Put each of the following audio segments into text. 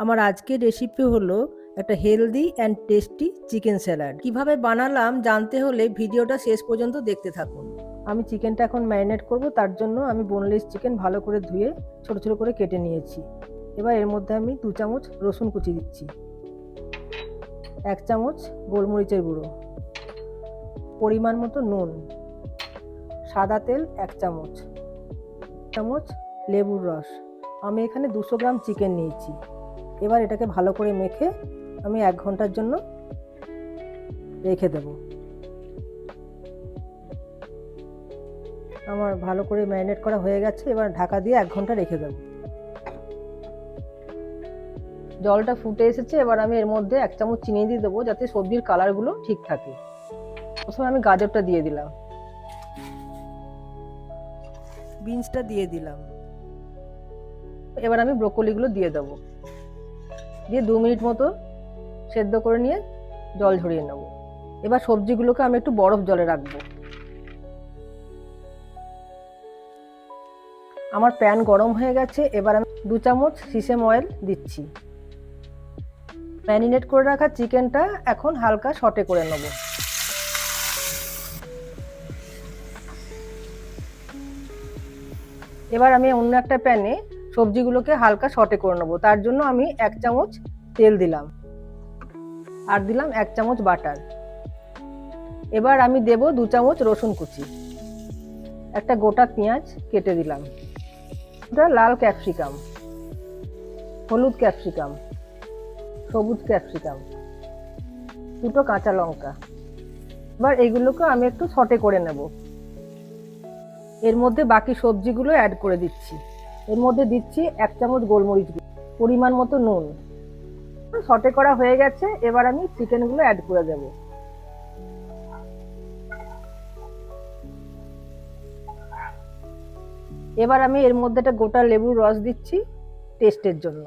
আমার আজকের রেসিপি হলো একটা healthy and tasty chicken salad. কিভাবে বানালাম জানতে হলে ভিডিওটা শেষ পর্যন্ত দেখতে থাকুন। আমি চিকেনটা এখন ম্যারিনেট করব, তার জন্য আমি বোনলেস চিকেন ভালো করে ধুয়ে ছোট ছোট করে কেটে নিয়েছি। এবার এর মধ্যে আমি 2 চামচ রসুন কুচি দিচ্ছি, 1 চামচ গোলমরিচের গুঁড়ো, পরিমাণ মতো নুন, সাদা তেল 1 চামচ, চামচ লেবুর রস। আমি এখানে 200 গ্রাম চিকেন নিয়েছি। এবার এটাকে ভালো করে মেখে আমি 1 ঘন্টার জন্য রেখে দেব। আমার ভালো করে ম্যারিনেট করা হয়ে গেছে, এবার ঢাকা দিয়ে 1 ঘন্টা রেখে দেব। জলটা ফুটে এসেছে, এবার আমি এর মধ্যে 1 চামচ চিনি দিয়ে দেবো যাতে সবজির কালারগুলো ঠিক থাকে। প্রথমে আমি গাজরটা দিয়ে দিলাম, বিনসটা দিয়ে দিলাম, এবার আমি ব্রোকলিগুলো দিয়ে দেবো, দিয়ে 2 মিনিট মতো সেদ্ধ করে নিয়ে জল ঝরিয়ে নেব। এবার সবজিগুলোকে আমি একটু বরফ জলে রাখবো। আমার প্যান গরম হয়ে গেছে, এবার আমি 2 চামচ সিসেম অয়েল দিচ্ছি। ম্যারিনেট করে রাখা চিকেনটা এখন হালকা সটে করে নেব। এবার আমি অন্য একটা প্যানে সবজিগুলোকে হালকা সটে করে নেব। তার জন্য আমি 1 চামচ তেল দিলাম আর দিলাম 1 চামচ বাটার। এবার আমি দেব 2 চামচ রসুন কুচি, একটা গোটা পেঁয়াজ কেটে দিলাম, লাল ক্যাপসিকাম, হলুদ ক্যাপসিকাম, সবুজ ক্যাপসিকাম, 2টো কাঁচা লঙ্কা। এবার এইগুলোকে আমি একটু সটে করে নেব। এর মধ্যে বাকি সবজিগুলো অ্যাড করে দিচ্ছি। এর মধ্যে দিচ্ছি 1 চামচ গোলমরিচ গুঁড়ো, পরিমাণ মতো নুন। সটে করা হয়ে গেছে, এবার আমি চিকেনগুলো অ্যাড করে দেব। এবার আমি এর মধ্যে একটা গোটা লেবুর রস দিচ্ছি টেস্টের জন্য।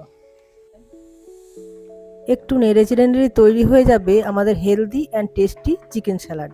একটু নেড়ে চেড়ে তৈরি হয়ে যাবে আমাদের healthy and tasty chicken salad.